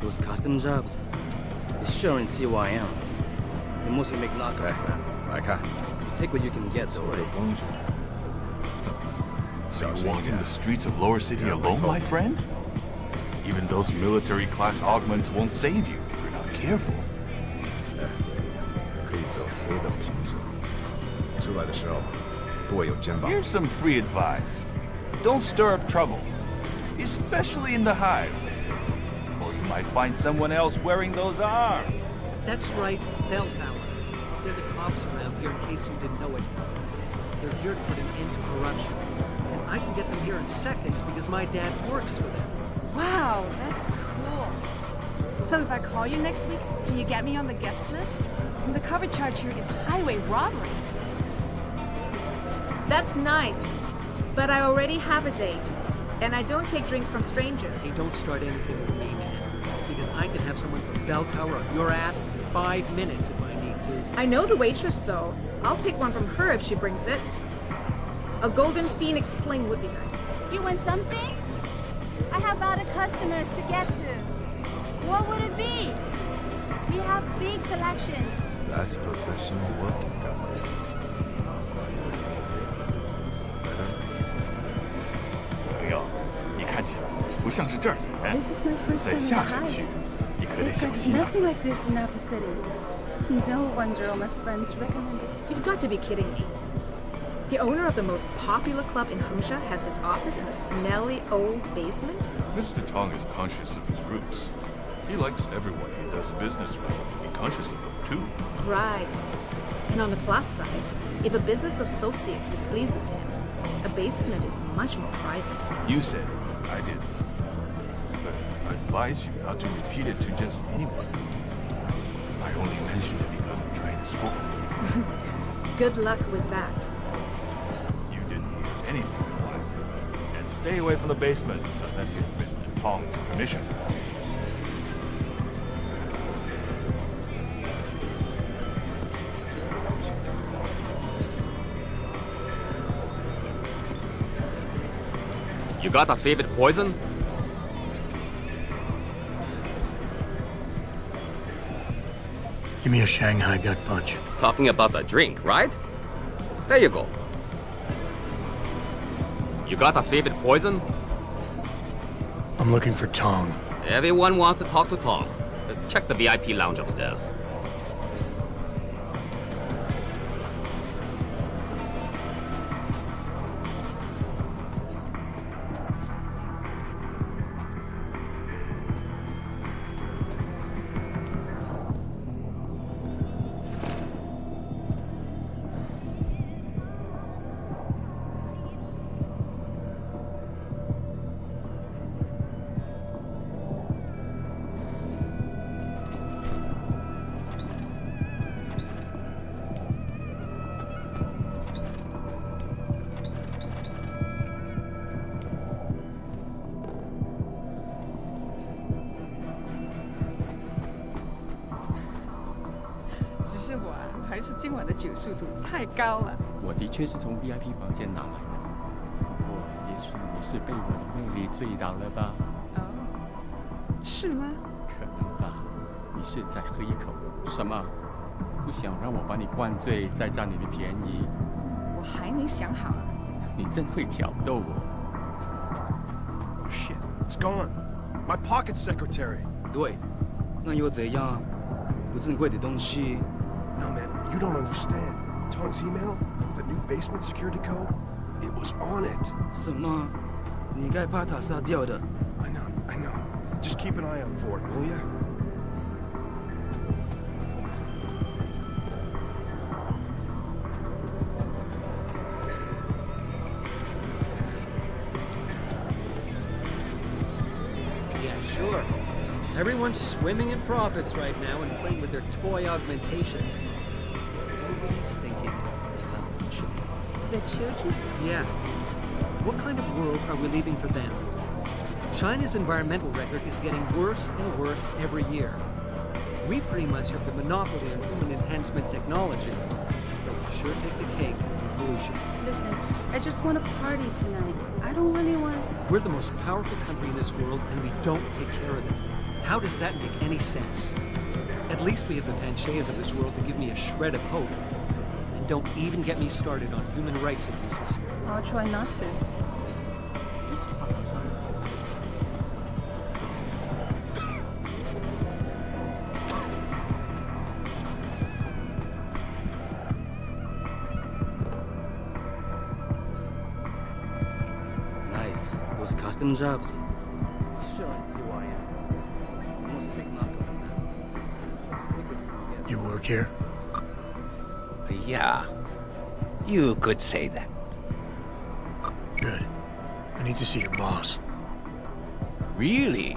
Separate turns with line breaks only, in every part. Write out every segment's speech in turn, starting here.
Those custom jobs, they sure ain't TYM. They mostly make knockoffs.
来看，
Take what you can get,
走
right?
的工具。
Are you walking the streets of Lower City alone, my friend? Even those military class augments won't save you if you're not careful.
可以走黑的棚子，出来的时候不会有肩膀。
Here's some free advice. Don't stir up trouble, especially in the Hive. Or you might find someone else wearing those arms.
That's right, Bell Tower. They're the cops around here in case you didn't know it. They're here to put an end to corruption. And I can get them here in seconds because my dad works for them.
Wow, that's cool. So if I call you next week, can you get me on the guest list? The cover charge here is highway robbery.
That's nice. But I already have a date. And I don't take drinks from strangers.
Hey, don't start anything with me, man. Because I could have someone from Bell Tower on your ass in 5 minutes if I need to.
I know the waitress, though. I'll take one from her if she brings it. A golden phoenix sling would be nice.
You want something? I have other customers to get to. What would it be? We have big selections.
That's professional working, guy.
朋友，你看起来不像是这儿人。
This is my first
在
time in
下
the
城区
Hive.
你可得
They've
小
got
心啊！
nothing like this in Apple City. No wonder all my friends recommended.
You've got to be kidding me. The owner of the most popular club in Hengsha has his office in a smelly old basement?
Mr. Tong is conscious of his roots. He likes everyone he does business with to be conscious of them, too.
Right. And on the plus side, if a business associate displeases him, a basement is much more private.
You said it, I did. But I advise you not to repeat it to just anyone. I only mention it because I'm trying to spoil you.
Good luck with that.
You didn't hear anything about it. And stay away from the basement unless you have Mr. Tong's permission.
You got a favorite poison?
Give me a Shanghai gut punch.
Talking about the drink, right? There you go. You got a favorite poison?
I'm looking for Tong.
Everyone wants to talk to Tom. Check the VIP lounge upstairs.
我的确是从 VIP 房间拿来的，不过也许你是被我的魅力醉倒了吧？
哦，是吗？
可能吧。你现在喝一口，什么？不想让我把你灌醉，再占你的便宜？
我还没想好。
你真会挑逗我。
Oh shit! It's gone. My pocket secretary.
对，那又怎样？不珍贵的东西。
No man, you don't understand. Tong's email, the new basement security code, it was on it.
什么？你该把它杀掉的。
I know. Just keep an eye out for it, will ya?
Yeah, sure. Everyone's swimming in profits right now and playing with their toy augmentations. Nobody's thinking about the children.
The children?
Yeah. What kind of world are we leaving for them? China's environmental record is getting worse and worse every year. We pretty much have the monopoly on human enhancement technology, but we sure take the cake on pollution.
Listen, I just want to party tonight. I don't really want...
We're the most powerful country in this world, and we don't take care of them. How does that make any sense? At least we have the Pancheas of this world to give me a shred of hope. And don't even get me started on human rights abuses.
I'll try not to.
Nice. Those custom jobs. Sure, it's who I am. Almost a big knockoff now.
You work here?
Yeah. You could say that.
Good. I need to see your boss.
Really?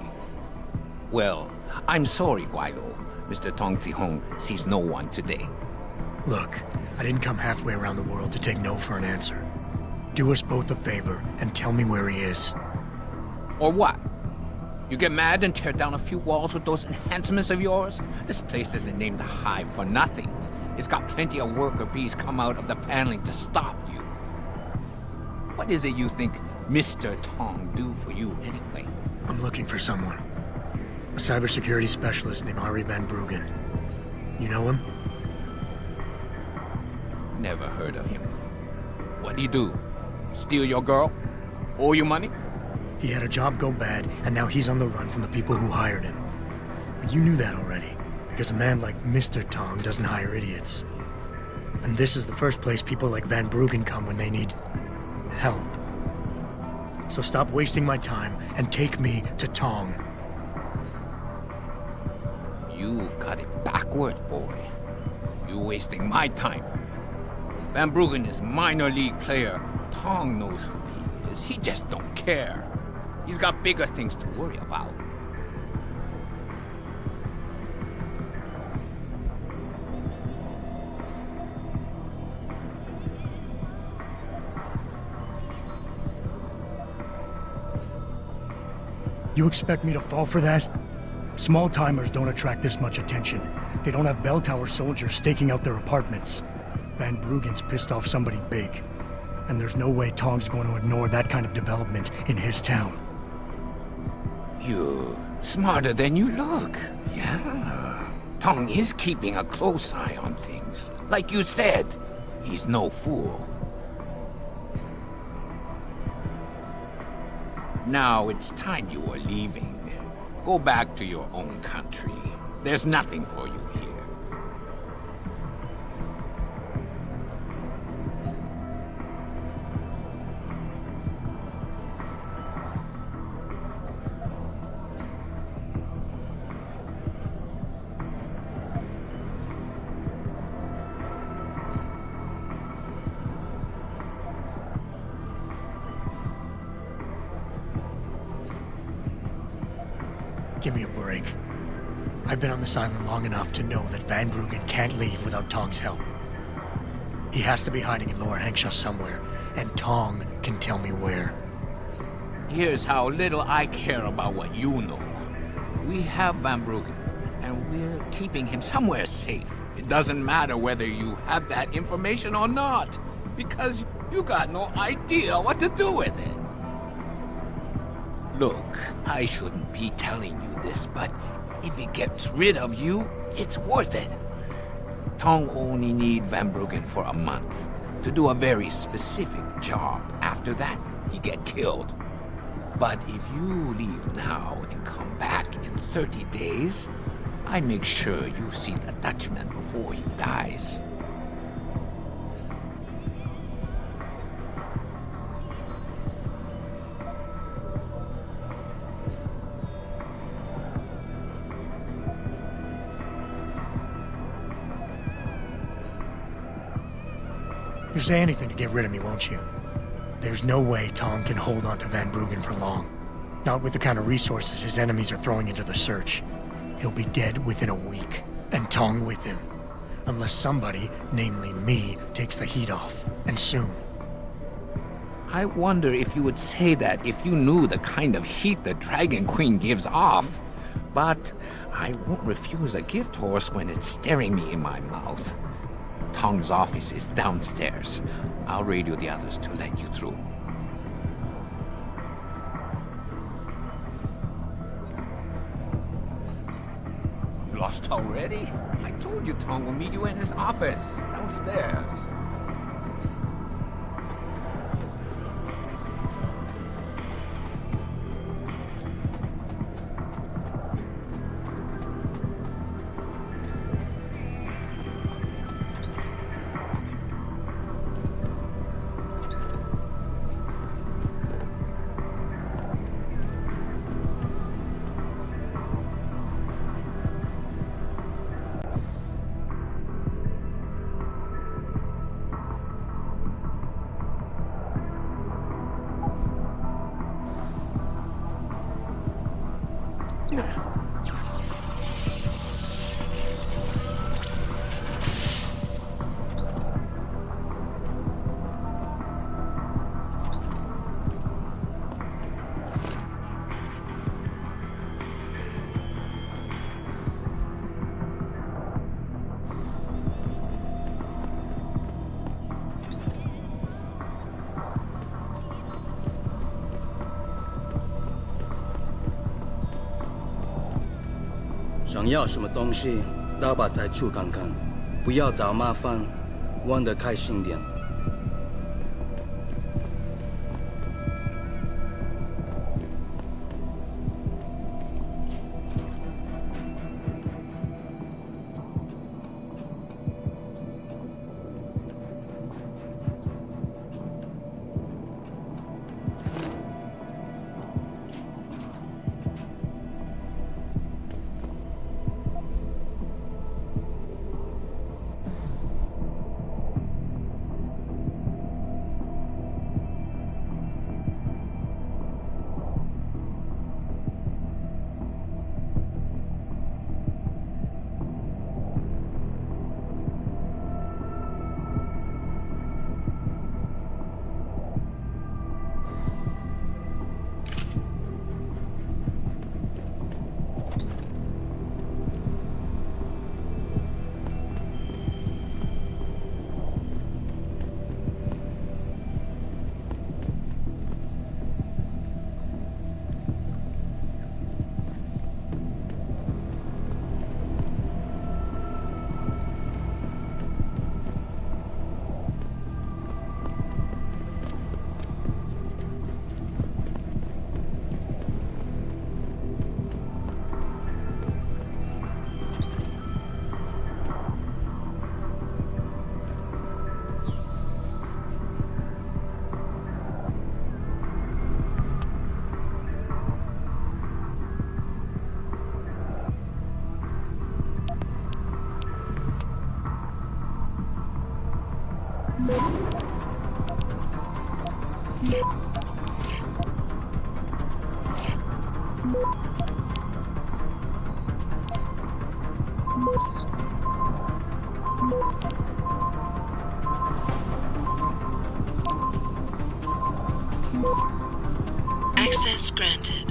Well, I'm sorry, Guido. Mr. Tong Zihong sees no one today.
Look, I didn't come halfway around the world to take no for an answer. Do us both a favor and tell me where he is.
Or what? You get mad and tear down a few walls with those enhancements of yours? This place isn't named the Hive for nothing. It's got plenty of worker bees come out of the paneling to stop you. What is it you think Mr. Tong do for you anyway?
I'm looking for someone. A cybersecurity specialist named Ari Van Bruggen. You know him?
Never heard of him. What'd he do? Steal your girl? Owe you money?
He had a job go bad, and now he's on the run from the people who hired him. But you knew that already, because a man like Mr. Tong doesn't hire idiots. And this is the first place people like Van Bruggen come when they need help. So stop wasting my time and take me to Tong.
You've got it backward, boy. You're wasting my time. Van Bruggen is minor league player. Tong knows who he is. He just don't care. He's got bigger things to worry about.
You expect me to fall for that? Small-timers don't attract this much attention. They don't have bell tower soldiers staking out their apartments. Van Bruggen's pissed off somebody big. And there's no way Tong's going to ignore that kind of development in his town.
You're smarter than you look. Yeah. Tong is keeping a close eye on things. Like you said, he's no fool. Now it's time you were leaving. Go back to your own country. There's nothing for you here.
Give me a break. I've been on this island long enough to know that Van Bruggen can't leave without Tong's help. He has to be hiding in Lower Hengsha somewhere, and Tong can tell me where.
Here's how little I care about what you know. We have Van Bruggen, and we're keeping him somewhere safe. It doesn't matter whether you have that information or not, because you got no idea what to do with it. Look, I shouldn't be telling you this, but if it gets rid of you, it's worth it. Tong only need Van Bruggen for a month to do a very specific job. After that, he get killed. But if you leave now and come back in 30 days, I make sure you see the Dutchman before he dies.
You'll say anything to get rid of me, won't you? There's no way Tong can hold on to Van Bruggen for long. Not with the kind of resources his enemies are throwing into the search. He'll be dead within a week, and Tong with him. Unless somebody, namely me, takes the heat off, and soon.
I wonder if you would say that if you knew the kind of heat the Dragon Queen gives off. But I won't refuse a gift horse when it's staring me in my mouth. Tong's office is downstairs. I'll radio the others to let you through. lost already? I told you Tong will meet you in his office, downstairs.
想要什么东西，到吧再去看看，不要找麻烦，玩得开心点。
Access granted.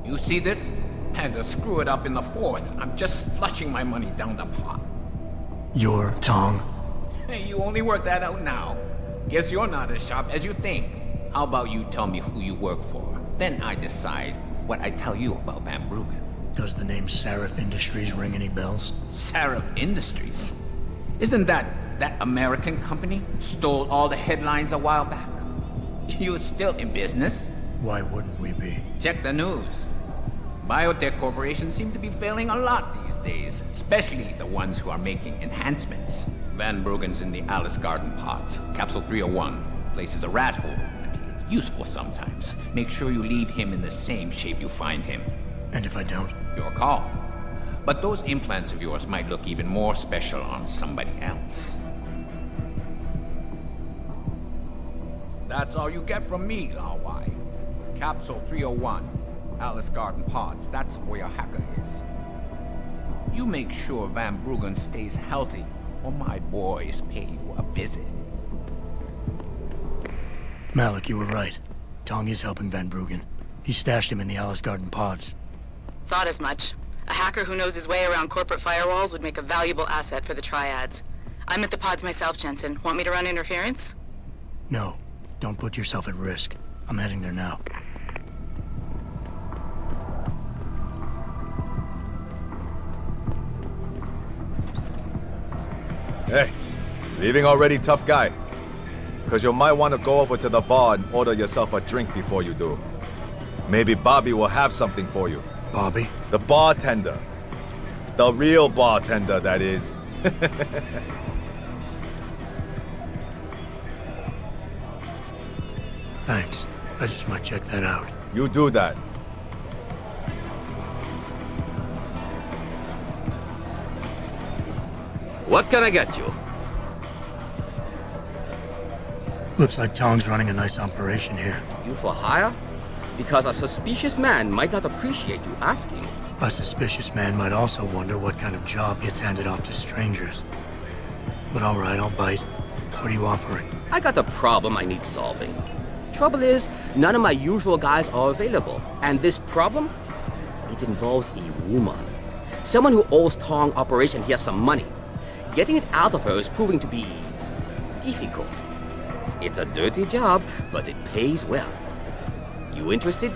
You see this? Had to screw it up in the fourth. I'm just flushing my money down the pot.
You're Tong?
Hey, you only work that out now. Guess you're not as sharp as you think. How about you tell me who you work for? Then I decide what I tell you about Van Bruggen.
Does the name Seraph Industries ring any bells?
Seraph Industries? Isn't that American company? Stole all the headlines a while back? You're still in business?
Why wouldn't we be?
Check the news. Biotech corporations seem to be failing a lot these days, especially the ones who are making enhancements. Van Bruggen's in the Alice Garden pods. Capsule 301. Place is a rat hole, but it's useful sometimes. Make sure you leave him in the same shape you find him.
And if I don't?
Your call. But those implants of yours might look even more special on somebody else. That's all you get from me, Lao Wai. Capsule 301. Alice Garden pods. That's where your hacker is. You make sure Van Bruggen stays healthy, or my boys pay you a visit.
Malik, you were right. Tong is helping Van Bruggen. He stashed him in the Alice Garden pods.
Thought as much. A hacker who knows his way around corporate firewalls would make a valuable asset for the Triads. I'm at the pods myself, Jensen. Want me to run interference?
No. Don't put yourself at risk. I'm heading there now.
Hey, leaving already, tough guy? Because you might want to go over to the bar and order yourself a drink before you do. Maybe Bobby will have something for you.
Bobby?
The bartender. The real bartender, that is.
Thanks. I just might check that out.
You do that.
What can I get you?
Looks like Tong's running a nice operation here.
You for hire? Because a suspicious man might not appreciate you asking.
A suspicious man might also wonder what kind of job gets handed off to strangers. But alright, I'll bite. What are you offering?
I got a problem I need solving. Trouble is, none of my usual guys are available. And this problem? It involves a woman. Someone who owes Tong Operation here some money. Getting it out of her is proving to be difficult. It's a dirty job, but it pays well. You interested?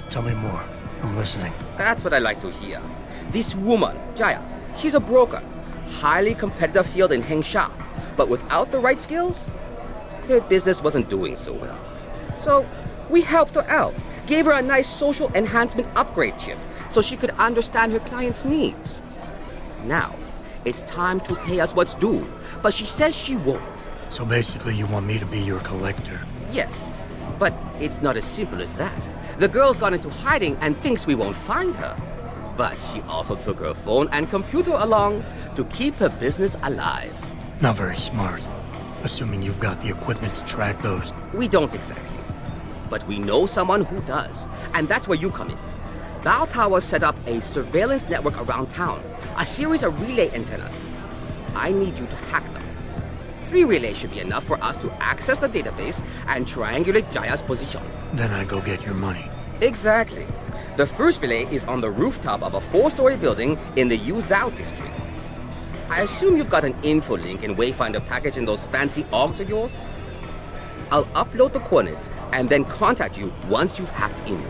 Tell me more. I'm listening.
That's what I like to hear. This woman, Jaya, she's a broker. Highly competitive field in Hengsha. But without the right skills, her business wasn't doing so well. So we helped her out. Gave her a nice social enhancement upgrade chip so she could understand her clients' needs. Now, it's time to pay us what's due, but she says she won't.
So basically you want me to be your collector?
Yes, but it's not as simple as that. The girl's gone into hiding and thinks we won't find her. But she also took her phone and computer along to keep her business alive.
Not very smart. Assuming you've got the equipment to track those.
We don't exactly. But we know someone who does, and that's where you come in. Bao Tower set up a surveillance network around town, a series of relay antennas. I need you to hack them. 3 relays should be enough for us to access the database and triangulate Jaya's position.
Then I go get your money.
Exactly. The first relay is on the rooftop of a 4-story building in the Yuzhou district. I assume you've got an info link and Wayfinder package in those fancy AUGs of yours? I'll upload the coordinates and then contact you once you've hacked in.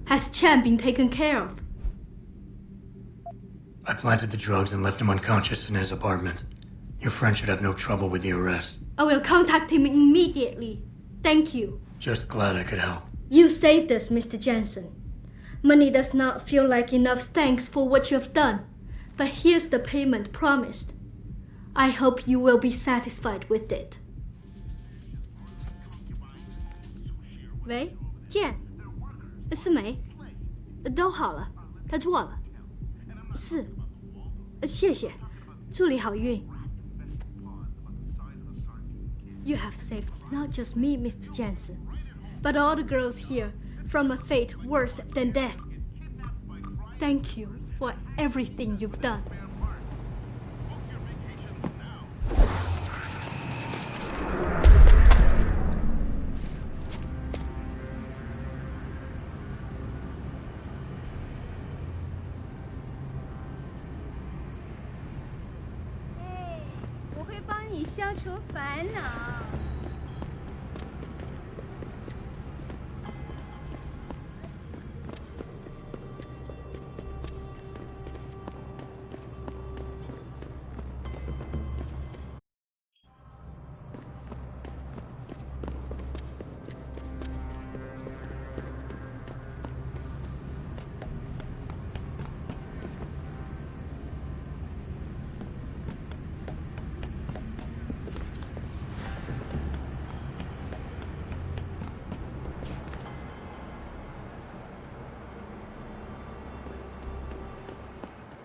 Has Chen been taken care of?
I planted the drugs and left him unconscious in his apartment. Your friend should have no trouble with the arrest.
I will contact him immediately. Thank you.
Just glad I could help.
You saved us, Mr. Jensen. Money does not feel like enough thanks for what you have done. But here's the payment promised. I hope you will be satisfied with it. 喂，健，是梅，都好了，他做了，是，谢谢，祝你好运。You have saved not just me, Mr. Jensen, but all the girls here from a fate worse than death. Thank you for everything you've done.
Hey, 我会帮你消除烦恼。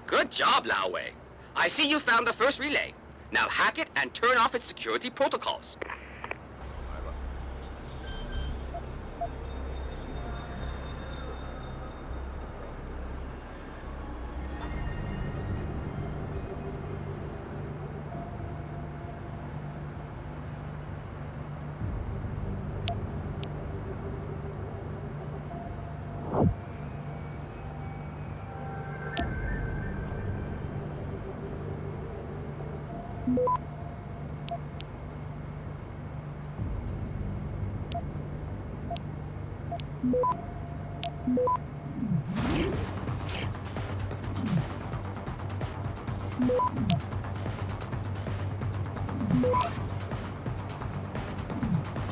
Good job, Lao Wei. I see you found the first relay. Now hack it and turn off its security protocols.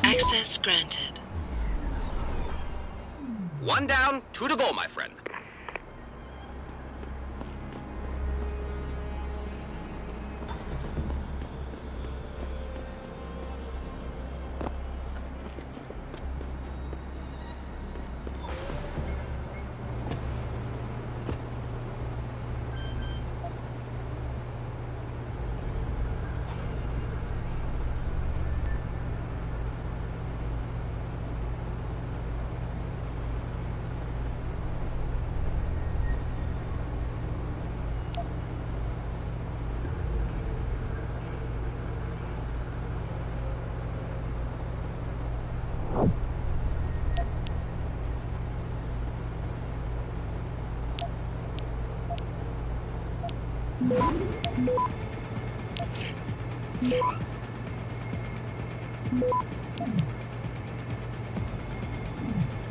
Access granted.
One down, two to go, my friend.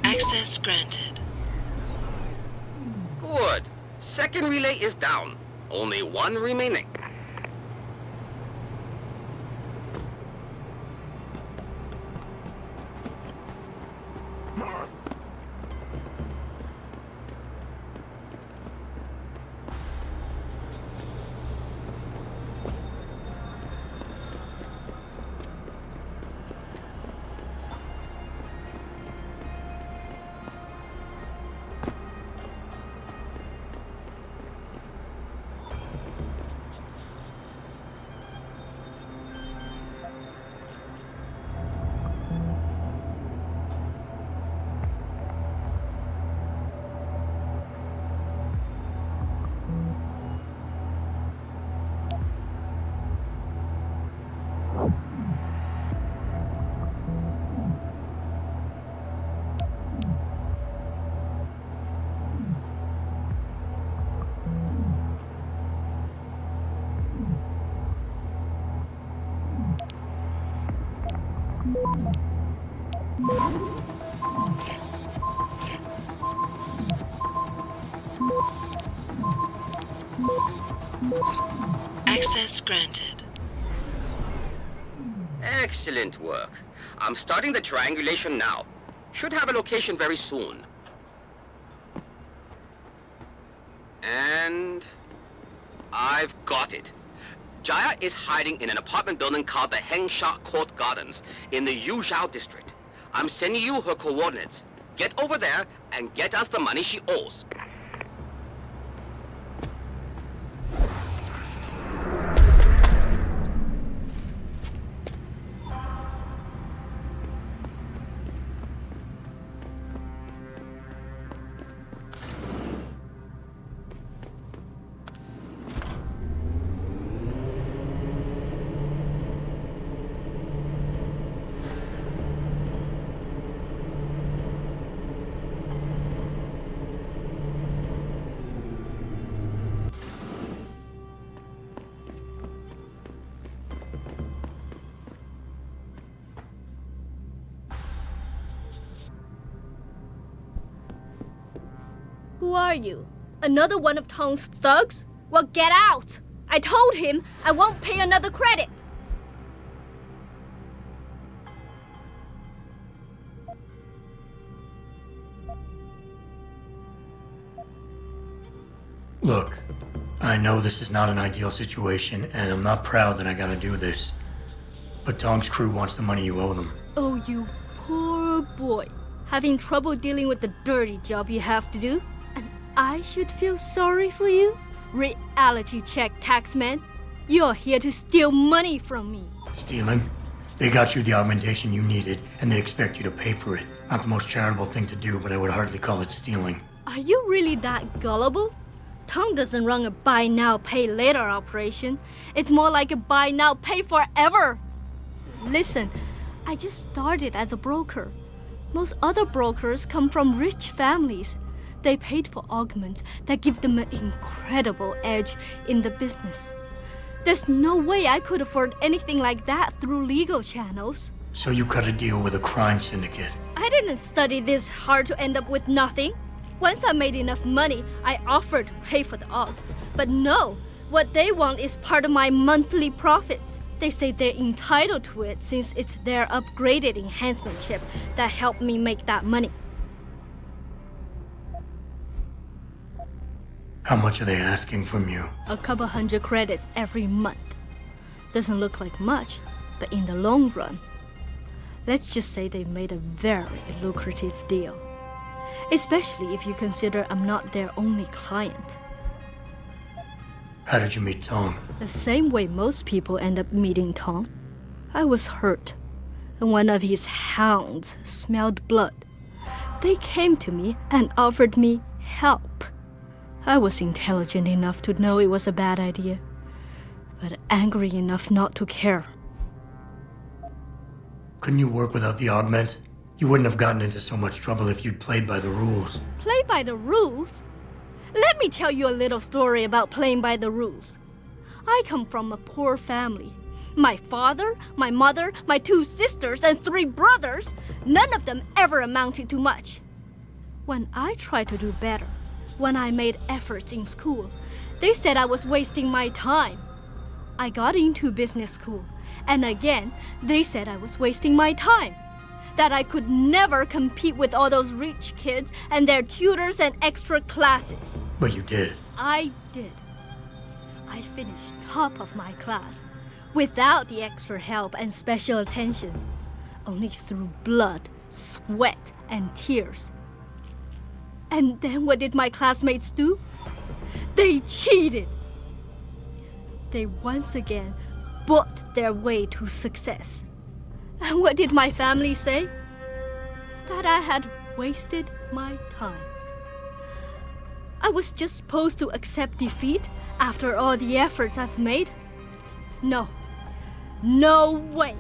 Access granted.
Good. Second relay is down. Only one remaining.
Access granted.
Excellent work. I'm starting the triangulation now. Should have a location very soon. And I've got it. Jaya is hiding in an apartment building called the Hengsha Court Gardens in the Yuzhou district. I'm sending you her coordinates. Get over there and get us the money she owes.
Who are you? Another one of Tong's thugs? Well, get out! I told him I won't pay another credit!
Look, I know this is not an ideal situation, and I'm not proud that I gotta do this. But Tong's crew wants the money you owe them.
Oh, you poor boy. Having trouble dealing with the dirty job you have to do? And I should feel sorry for you? Reality check, taxman. You're here to steal money from me.
Stealing? They got you the augmentation you needed, and they expect you to pay for it. Not the most charitable thing to do, but I would hardly call it stealing.
Are you really that gullible? Tong doesn't run a buy now, pay later operation. It's more like a buy now, pay forever. Listen, I just started as a broker. Most other brokers come from rich families. They paid for augments that give them an incredible edge in the business. There's no way I could afford anything like that through legal channels.
So you cut a deal with a crime syndicate.
I didn't study this hard to end up with nothing. Once I made enough money, I offered to pay for the aug. But no, what they want is part of my monthly profits. They say they're entitled to it since it's their upgraded enhancement chip that helped me make that money.
How much are they asking from you?
A couple hundred credits every month. Doesn't look like much, but in the long run, let's just say they've made a very lucrative deal. Especially if you consider I'm not their only client.
How did you meet Tong?
The same way most people end up meeting Tong. I was hurt, and one of his hounds smelled blood. They came to me and offered me help. I was intelligent enough to know it was a bad idea, but angry enough not to care.
Couldn't you work without the augment? You wouldn't have gotten into so much trouble if you'd played by the rules.
Play by the rules? Let me tell you a little story about playing by the rules. I come from a poor family. My father, my mother, my 2 sisters, and 3 brothers, none of them ever amounted to much. When I tried to do better, when I made efforts in school, they said I was wasting my time. I got into business school, and again, they said I was wasting my time. That I could never compete with all those rich kids and their tutors and extra classes.
But you did.
I did. I finished top of my class, without the extra help and special attention, only through blood, sweat, and tears. And then what did my classmates do? They cheated. They once again bought their way to success. And what did my family say? That I had wasted my time. I was just supposed to accept defeat after all the efforts I've made? No. No way!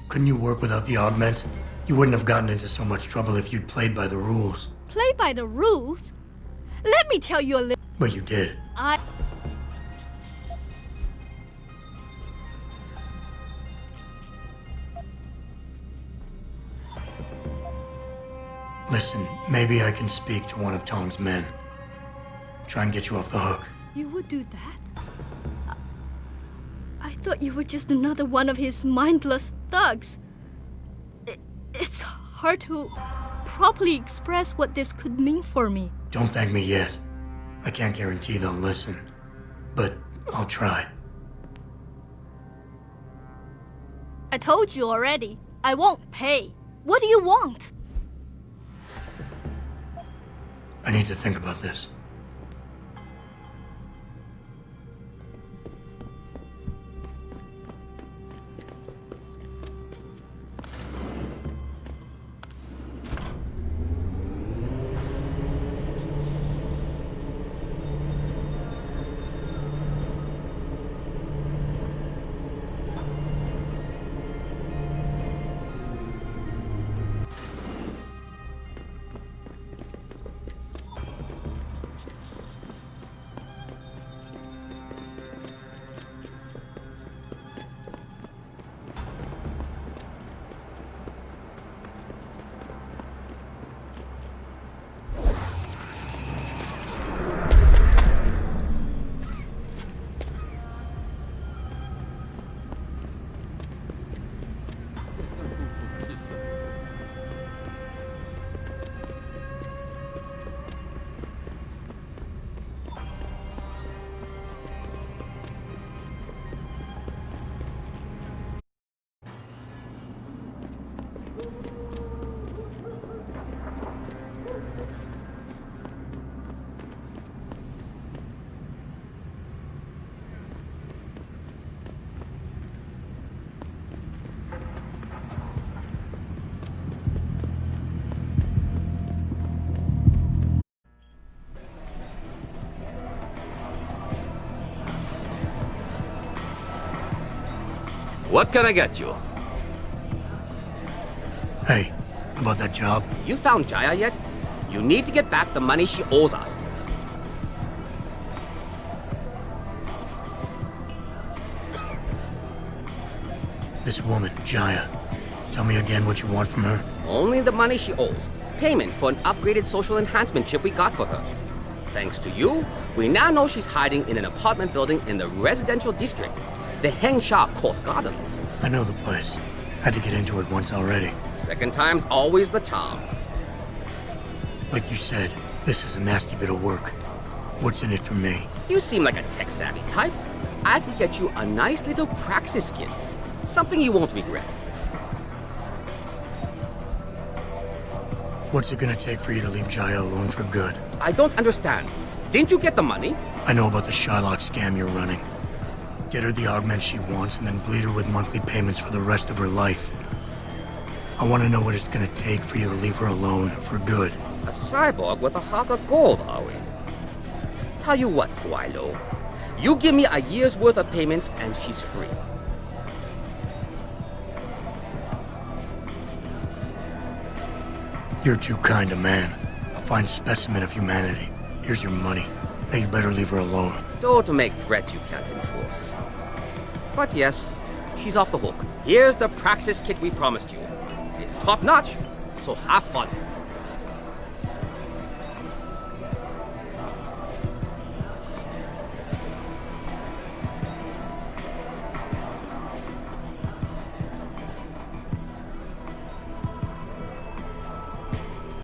Couldn't you work without the augment? You wouldn't have gotten into so much trouble if you'd played by the rules.
Play by the rules? Let me tell you a little.
But you did. Listen, maybe I can speak to one of Tong's men. Try and get you off the hook.
You would do that? I thought you were just another one of his mindless thugs. It's hard to properly express what this could mean for me.
Don't thank me yet. I can't guarantee they'll listen, but I'll try.
I told you already. I won't pay. What do you want?
I need to think about this.
What can I get you?
Hey, about that job?
You found Jaya yet? You need to get back the money she owes us.
This woman, Jaya. Tell me again what you want from her.
Only the money she owes. Payment for an upgraded social enhancement chip we got for her. Thanks to you, we now know she's hiding in an apartment building in the residential district, the Hengsha Court Gardens.
I know the place. Had to get into it once already.
Second time's always the charm.
Like you said, this is a nasty bit of work. What's in it for me?
You seem like a tech-savvy type. I could get you a nice little praxis kit. Something you won't regret.
What's it gonna take for you to leave Jaya alone for good?
I don't understand. Didn't you get the money?
I know about the Shylock scam you're running. Get her the augment she wants and then bleed her with monthly payments for the rest of her life. I want to know what it's gonna take for you to leave her alone for good.
A cyborg with a heart of gold, are we? Tell you what, Guaylo. You give me a year's worth of payments and she's free.
You're too kind a man. A fine specimen of humanity. Here's your money. Now you better leave her alone.
Don't make threats you can't enforce. But yes, she's off the hook. Here's the praxis kit we promised you. It's top-notch, so have fun.